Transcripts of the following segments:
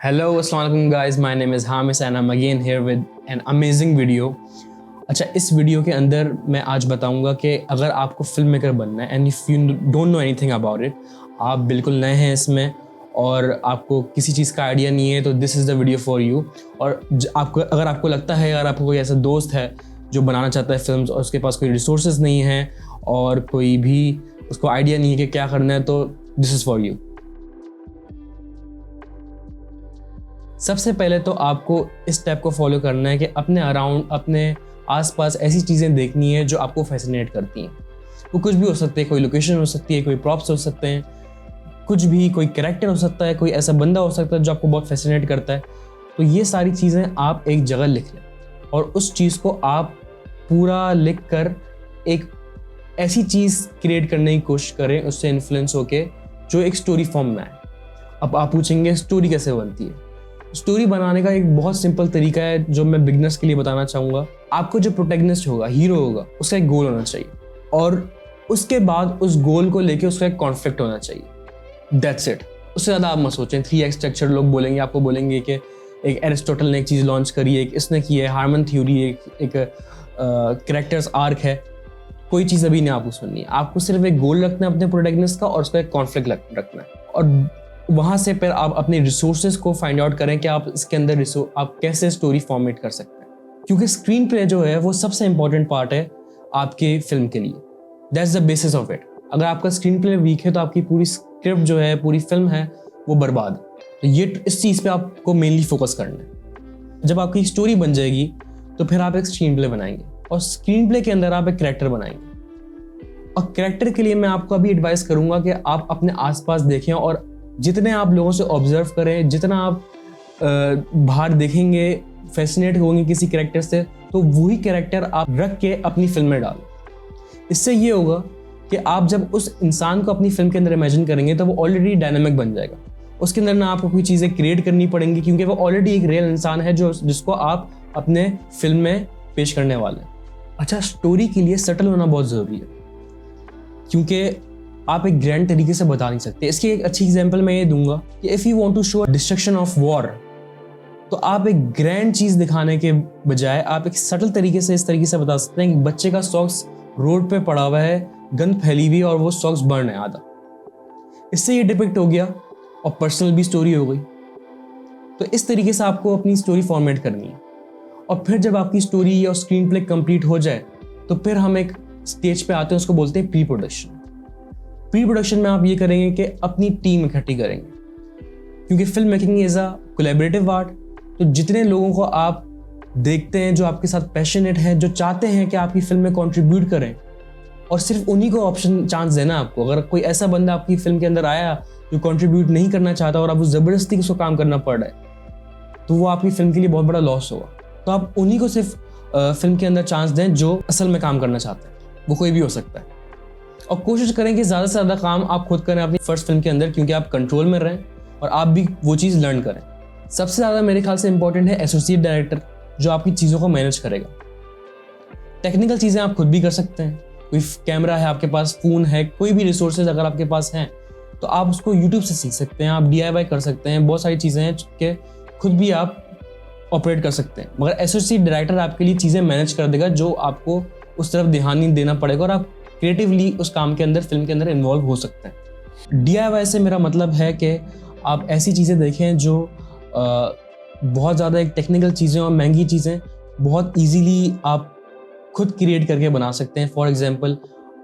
Hello, Assalamualaikum guys. My name is Hamis and I'm again here with an amazing video. अच्छा, इस video के अंदर मैं आज बताऊंगा कि अगर आपको फिल्म मेकर बनना है and if you don't know anything about it, आप बिल्कुल नए हैं इसमें और आपको किसी चीज़ का आइडिया नहीं है, तो this is the video for you. और अगर आपको लगता है, अगर आपको कोई ऐसा दोस्त है जो बनाना चाहता है फिल्म्स और उसके पास कोई रिसोर्सेज नहीं है और कोई भी उसको आइडिया नहीं है कि क्या करना है, तो दिस इज़ फॉर यू। सबसे पहले तो आपको इस स्टेप को फॉलो करना है कि अपने अराउंड, अपने आसपास ऐसी चीज़ें देखनी है जो आपको फैसिनेट करती हैं। वो कुछ भी हो सकते हैं, कोई लोकेशन हो सकती है, कोई प्रॉप्स हो सकते हैं, कुछ भी, कोई कैरेक्टर हो सकता है, कोई ऐसा बंदा हो सकता है जो आपको बहुत फैसिनेट करता है। तो ये सारी चीज़ें आप एक जगह लिख लें और उस चीज़ को आप पूरा लिख कर एक ऐसी चीज़ क्रिएट करने की कोशिश करें उससे इन्फ्लुएंस होके जो एक स्टोरी फॉर्म में आए। अब आप पूछेंगे स्टोरी कैसे बनती है? स्टोरी बनाने का एक बहुत सिंपल तरीका है जो मैं बिगनर्स के लिए बताना चाहूँगा। आपको जो प्रोटैगनिस्ट होगा, हीरो होगा, उसका एक गोल होना चाहिए और उसके बाद उस गोल को लेके उसका एक कॉन्फ्लिक्ट होना चाहिए। That's it. उससे ज़्यादा आप मत सोचें। 3x स्ट्रक्चर लोग बोलेंगे, आपको बोलेंगे कि एक एरिस्टोटल ने एक चीज़ लॉन्च करी है, एक इसने की है, हार्मन थ्योरी, एक कैरेक्टर्स आर्क है। कोई चीज़ अभी नहीं आपको सुननी है। आपको सिर्फ एक गोल रखना है अपने प्रोटैगनिस्ट का और उसका एक कॉन्फ्लिक्ट रखना है और वहाँ से फिर आप अपने रिसोर्सेज को फाइंड आउट करें कि आप इसके अंदर आप कैसे स्टोरी फॉर्मेट कर सकते हैं, क्योंकि स्क्रीन प्ले जो है वो सबसे इंपॉर्टेंट पार्ट है आपके फिल्म के लिए। That's the basis of it. अगर आपका स्क्रीन प्ले वीक है तो आपकी पूरी स्क्रिप्ट जो है, पूरी फिल्म है, वो बर्बाद है। तो ये इस चीज़ पे आपको मेनली फोकस करना है। जब आपकी स्टोरी बन जाएगी तो फिर आप एक स्क्रीन प्ले बनाएंगे और स्क्रीन प्ले के अंदर आप एक कैरेक्टर बनाएंगे। और कैरेक्टर के लिए मैं आपको अभी एडवाइस करूँगा कि आप अपने आसपास देखें और जितने आप लोगों से ऑब्जर्व करें, जितना आप बाहर देखेंगे, फैसिनेट होंगे किसी कैरेक्टर से, तो वही कैरेक्टर आप रख के अपनी फिल्म में डालो। इससे ये होगा कि आप जब उस इंसान को अपनी फिल्म के अंदर इमेजिन करेंगे तो वो ऑलरेडी डायनामिक बन जाएगा। उसके अंदर ना आपको कोई चीज़ें क्रिएट करनी पड़ेंगी क्योंकि वो ऑलरेडी एक रियल इंसान है जिसको आप अपने फिल्म में पेश करने वाले हैं। अच्छा, स्टोरी के लिए सटल होना बहुत ज़रूरी है क्योंकि आप एक ग्रैंड तरीके से बता नहीं सकते। इसकी एक अच्छी एग्जांपल मैं ये दूंगा कि if you want to show destruction of war, तो आप एक ग्रैंड चीज़ दिखाने के बजाय आप एक सटल तरीके से इस तरीके से बता सकते हैं कि बच्चे का सॉक्स रोड पे पड़ा हुआ है, गंद फैली हुई और वो सॉक्स बर्न है आधा। इससे ये डिपिक्ट हो गया और पर्सनल भी स्टोरी हो गई। तो इस तरीके से आपको अपनी स्टोरी फॉर्मेट करनी है और फिर जब आपकी स्टोरी और स्क्रीन प्ले कंप्लीट हो जाए तो फिर हम एक स्टेज पे आते हैं, उसको बोलते हैं प्री प्रोडक्शन। प्री प्रोडक्शन में आप ये करेंगे कि अपनी टीम इकट्ठी करेंगे क्योंकि film making is a collaborative art. तो जितने लोगों को आप देखते हैं जो आपके साथ पैशनेट हैं, जो चाहते हैं कि आपकी फिल्म में कंट्रीब्यूट करें, और सिर्फ उन्हीं को ऑप्शन चांस देना आपको। अगर कोई ऐसा बंदा आपकी फिल्म के अंदर आया जो कंट्रीब्यूट नहीं करना चाहता और आप उस ज़बरदस्ती उसको काम करना पड़ रहा है, तो वो आपकी फिल्म के लिए बहुत बड़ा लॉस होगा। तो आप उन्हीं को सिर्फ फिल्म के अंदर चांस दें जो असल में काम करना चाहते हैं। वो कोई भी हो सकता है और कोशिश करें कि ज़्यादा से ज़्यादा काम आप खुद करें अपनी फर्स्ट फिल्म के अंदर, क्योंकि आप कंट्रोल में रहें और आप भी वो चीज़ लर्न करें। सबसे ज़्यादा मेरे ख्याल से इंपॉर्टेंट है एसोसिएट डायरेक्टर, जो आपकी चीज़ों को मैनेज करेगा। टेक्निकल चीज़ें आप खुद भी कर सकते हैं। कोई कैमरा है आपके पास, फ़ोन है, कोई भी रिसोर्सेज अगर आपके पास हैं तो आप उसको यूट्यूब से सीख सकते हैं, आप DIY कर सकते हैं। बहुत सारी चीज़ें हैं कि खुद भी आप ऑपरेट कर सकते हैं, मगर एसोसिएट डायरेक्टर आपके लिए चीज़ें मैनेज कर देगा जो आपको उस तरफ ध्यान नहीं देना पड़ेगा और आप क्रिएटिवली उस काम के अंदर, फिल्म के अंदर इन्वॉल्व हो सकते हैं। DIY से मेरा मतलब है कि आप ऐसी चीज़ें देखें जो बहुत ज़्यादा एक टेक्निकल चीज़ें और महंगी चीज़ें बहुत इजीली आप खुद क्रिएट करके बना सकते हैं। फॉर एग्जांपल,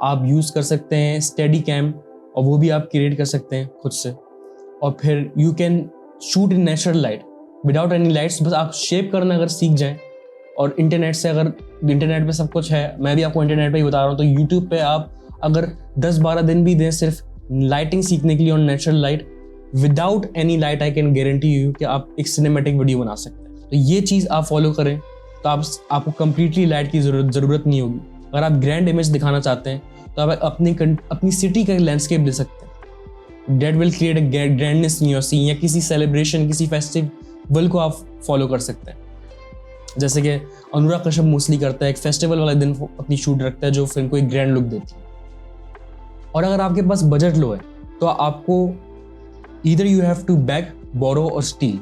आप यूज़ कर सकते हैं स्टेडी कैम और वो भी आप क्रिएट कर सकते हैं खुद से। और फिर you can shoot in natural light without any lights. बस आप शेप करना अगर सीख जाएँ, और इंटरनेट से, अगर इंटरनेट पे सब कुछ है, मैं भी आपको इंटरनेट पे ही बता रहा हूँ, तो यूट्यूब पे आप अगर 10-12 दिन भी दें सिर्फ लाइटिंग सीखने के लिए और natural light, without any light, I can guarantee you कि आप एक सिनेमैटिक वीडियो बना सकते हैं। तो ये चीज़ आप फॉलो करें तो आपको कंप्लीटली लाइट की ज़रूरत नहीं होगी। अगर आप ग्रैंड इमेज दिखाना चाहते हैं तो आप अपनी सिटी का लैंडस्केप दे सकते हैं। That will create a grandness in your scene, या किसी सेलिब्रेशन, किसी फेस्टिवल को आप फॉलो कर सकते हैं। जैसे कि अनुराग कश्यप मोस्टली करता है, एक फेस्टिवल वाले दिन अपनी शूट रखता है जो फिल्म को एक ग्रैंड लुक देती है। और अगर आपके पास बजट लो है तो आपको either you have to beg, borrow और steal.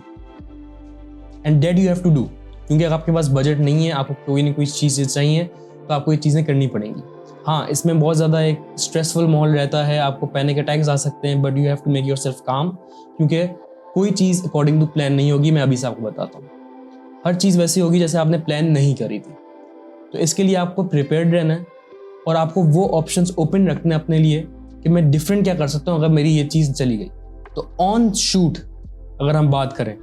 And that you have to do, क्योंकि अगर आपके पास बजट नहीं है, आपको कोई ना कोई चीज़ चाहिए, तो आपको ये चीज़ें करनी पड़ेंगी। हाँ, इसमें बहुत ज़्यादा एक स्ट्रेसफुल माहौल रहता है, आपको पैनिक अटैक्स आ सकते हैं, but you have to make yourself calm, क्योंकि कोई चीज़ अकॉर्डिंग टू प्लान नहीं होगी। मैं अभी से आपको बताता हूँ, हर चीज़ वैसी होगी जैसे आपने प्लान नहीं करी थी। तो इसके लिए आपको प्रिपेयर्ड रहना है और आपको वो ऑप्शंस ओपन रखने हैं अपने लिए कि मैं डिफरेंट क्या कर सकता हूँ अगर मेरी ये चीज़ चली गई। तो ऑन शूट अगर हम बात करें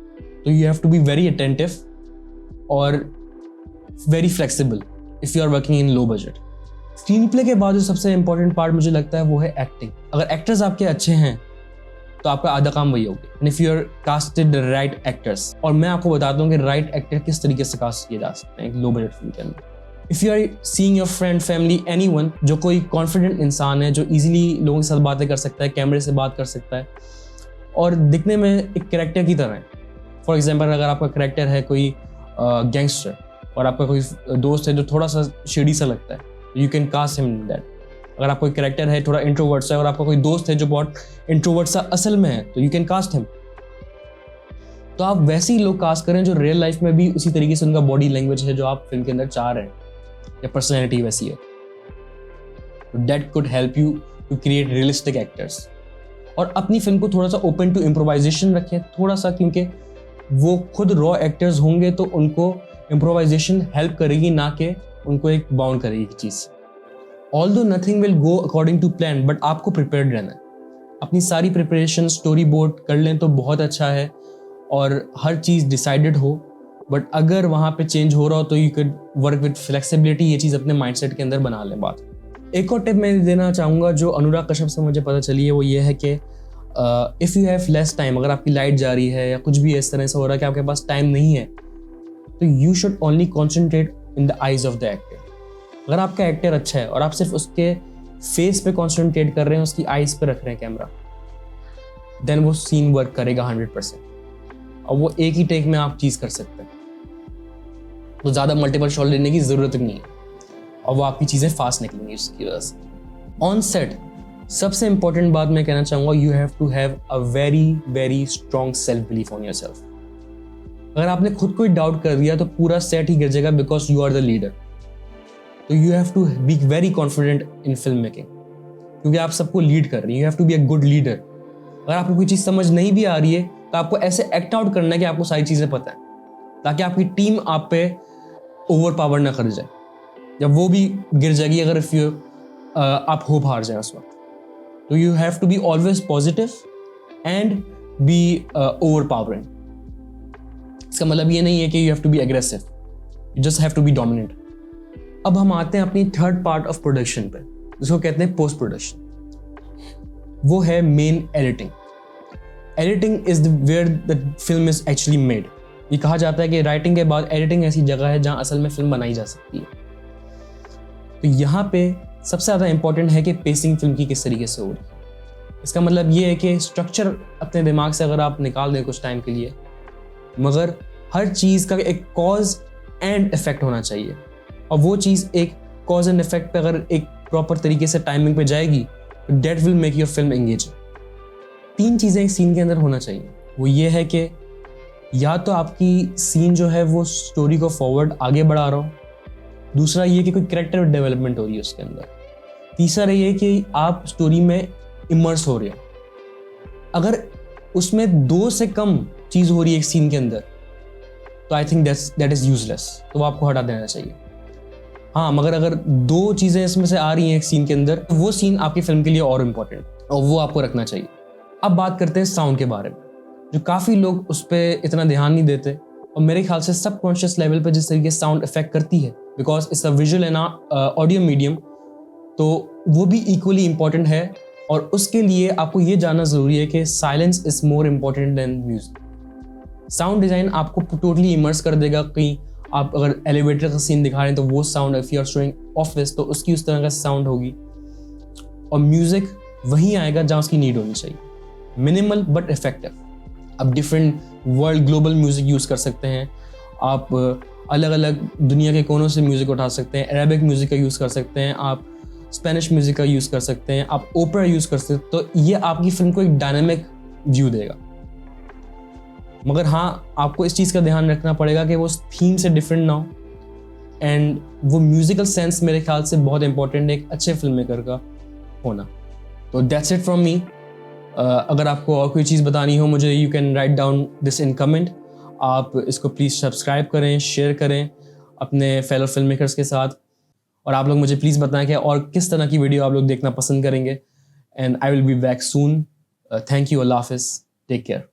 तो you have to be very attentive और very flexible if you are working in low budget. Screenplay के बाद जो सबसे इंपॉर्टेंट पार्ट मुझे लगता है वो है एक्टिंग। अगर एक्टर्स आपके अच्छे हैं तो आपका आधा काम वही होगा, and if you are casted the right actors. और मैं आपको बताता हूँ कि राइट एक्टर किस तरीके से कास्ट किए जा सकते हैं एक लो बजट फिल्म के अंदर। If you are seeing your friend, family, anyone जो कोई कॉन्फिडेंट इंसान है, जो इजीली लोगों के साथ बातें कर सकता है, कैमरे से बात कर सकता है और दिखने में एक कैरेक्टर की तरह है। फॉर एग्जाम्पल, अगर आपका कैरेक्टर है कोई गैंगस्टर और आपका कोई दोस्त है जो थोड़ा सा शेडी सा लगता है, you can cast him that. अगर आपका कैरेक्टर है थोड़ा इंट्रोवर्ट सा और आपका कोई दोस्त है जो बहुत इंट्रोवर्ट सा असल में है, तो यू कैन कास्ट हिम। तो आप वैसे ही लोग कास्ट करें जो रियल लाइफ में भी उसी तरीके से उनका बॉडी लैंग्वेज है जो आप फिल्म के अंदर चाह रहे हैं, या पर्सनैलिटी वैसी है। तो that could help you to create realistic actors. और अपनी फिल्म को थोड़ा सा ओपन टू इम्प्रोवाइजेशन रखें थोड़ा सा, क्योंकि वो खुद रॉ एक्टर्स होंगे तो उनको इम्प्रोवाइजेशन हेल्प करेगी, ना कि उनको एक बाउंड करेगी चीज़। Although nothing will go according to plan, but आपको प्रिपेयर्ड रहना है। अपनी सारी प्रिपरेशन स्टोरी बोर्ड कर लें तो बहुत अच्छा है और हर चीज़ डिसाइडेड हो, बट अगर वहाँ पे चेंज हो रहा हो तो you can work with flexibility. ये चीज़ अपने माइंडसेट के अंदर बना लें बात। एक और टिप मैं देना चाहूँगा जो अनुराग कश्यप से मुझे पता चली है, वो ये है कि if you have less time, अगर आपकी लाइट जा रही है या कुछ भी इस तरह से हो रहा है कि आपके पास टाइम नहीं है, तो you should only concentrate in the eyes of the actor. अगर आपका एक्टर अच्छा है और आप सिर्फ उसके फेस पे कॉन्सेंट्रेट कर रहे हैं, उसकी आइज पे रख रहे हैं कैमरा, देन वो सीन वर्क करेगा 100%। और वो एक ही टेक में आप चीज़ कर सकते हैं, तो ज़्यादा मल्टीपल शॉट लेने की ज़रूरत नहीं है और वो आपकी चीज़ें फास्ट निकलेंगी उसकी वजह से। ऑन सेट सबसे इंपॉर्टेंट बात मैं कहना चाहूँगा, you have to have a very very strong self belief on yourself. अगर आपने खुद को ही डाउट कर दिया तो पूरा सेट ही गिर जाएगा, because you are the leader. तो you have to be very confident in film making, क्योंकि आप सबको लीड कर रही हैं। You have to be a good leader. अगर आपको कोई चीज़ समझ नहीं भी आ रही है तो आपको ऐसे एक्ट आउट करना है कि आपको सारी चीज़ें पता है, ताकि आपकी टीम आप पे ओवर पावर ना कर जाए, जब वो भी गिर जाएगी अगर इफ यू आप होप हार जाए उस वक्त। तो you have to be always positive and be overpowering. इसका मतलब ये नहीं है कि you have to be aggressive, you just have to be dominant. अब हम आते हैं अपनी थर्ड पार्ट ऑफ प्रोडक्शन पे, जिसको कहते हैं पोस्ट प्रोडक्शन। वो है main editing. Editing is where the film is actually made. ये कहा जाता है कि राइटिंग के बाद एडिटिंग ऐसी जगह है जहां असल में फिल्म बनाई जा सकती है। तो यहाँ पे सबसे ज़्यादा इंपॉर्टेंट है कि पेसिंग फिल्म की किस तरीके से हो रही है। इसका मतलब ये है कि स्ट्रक्चर अपने दिमाग से अगर आप निकाल दें कुछ टाइम के लिए, मगर हर चीज़ का एक कॉज एंड इफेक्ट होना चाहिए, और वो चीज़ एक कॉज एंड इफेक्ट पे अगर एक प्रॉपर तरीके से टाइमिंग पे जाएगी तो that will make your film engaging. 3 चीज़ें एक सीन के अंदर होना चाहिए। वो ये है कि या तो आपकी सीन जो है वो स्टोरी को फॉरवर्ड आगे बढ़ा रहा हो, दूसरा ये कि कोई कैरेक्टर डेवलपमेंट हो रही है उसके अंदर, तीसरा ये कि आप स्टोरी में इमर्स हो रहे हो। अगर उसमें 2 से कम चीज़ हो रही है एक सीन के अंदर तो I think that is useless, तो वो आपको हटा देना चाहिए। हाँ, मगर अगर 2 चीज़ें इसमें से आ रही हैं एक सीन के अंदर, तो वो सीन आपकी फिल्म के लिए और इम्पोर्टेंट और वो आपको रखना चाहिए। अब बात करते हैं साउंड के बारे में, जो काफ़ी लोग उस पर इतना ध्यान नहीं देते, और मेरे ख्याल से सबकॉन्शियस लेवल पर जिस तरीके से साउंड इफेक्ट करती है, because it's a visual and audio medium, तो वो भी इक्वली इंपॉर्टेंट है। और उसके लिए आपको ये जानना ज़रूरी है कि silence is more important than music. Sound design आपको टोटली इमर्स कर देगा। कहीं आप अगर एलिवेटर का सीन दिखा रहे हैं तो वो sound, if you are showing office तो उसकी उस तरह का साउंड होगी, और म्यूज़िक वहीं आएगा जहाँ उसकी नीड होनी चाहिए, मिनिमल बट इफेक्टिव। आप different world global music use कर सकते हैं, आप अलग अलग दुनिया के कोनों से म्यूज़िक उठा सकते हैं, अरेबिक म्यूज़िक का यूज़ कर सकते हैं, आप स्पेनिश म्यूज़िक का यूज़ कर सकते हैं, आप ओपेरा यूज़ कर सकते हैं। तो ये आपकी फिल्म को एक डायनामिक व्यू देगा। मगर हाँ, आपको इस चीज़ का ध्यान रखना पड़ेगा कि वो थीम से डिफरेंट ना हो, एंड वो म्यूजिकल सेंस मेरे ख्याल से बहुत इंपॉर्टेंट है एक अच्छे फिल्म मेकर का होना। तो दैट्स इट फ्रॉम मी। अगर आपको और कोई चीज़ बतानी हो मुझे, you can write down this in comment. आप इसको प्लीज़ सब्सक्राइब करें, शेयर करें अपने फेलो फिल्म मेकर्स के साथ, और आप लोग मुझे प्लीज़ बताएं कि और किस तरह की वीडियो आप लोग देखना पसंद करेंगे। And I will be back soon. Thank you, अल्लाह हाफिज़, टेक केयर।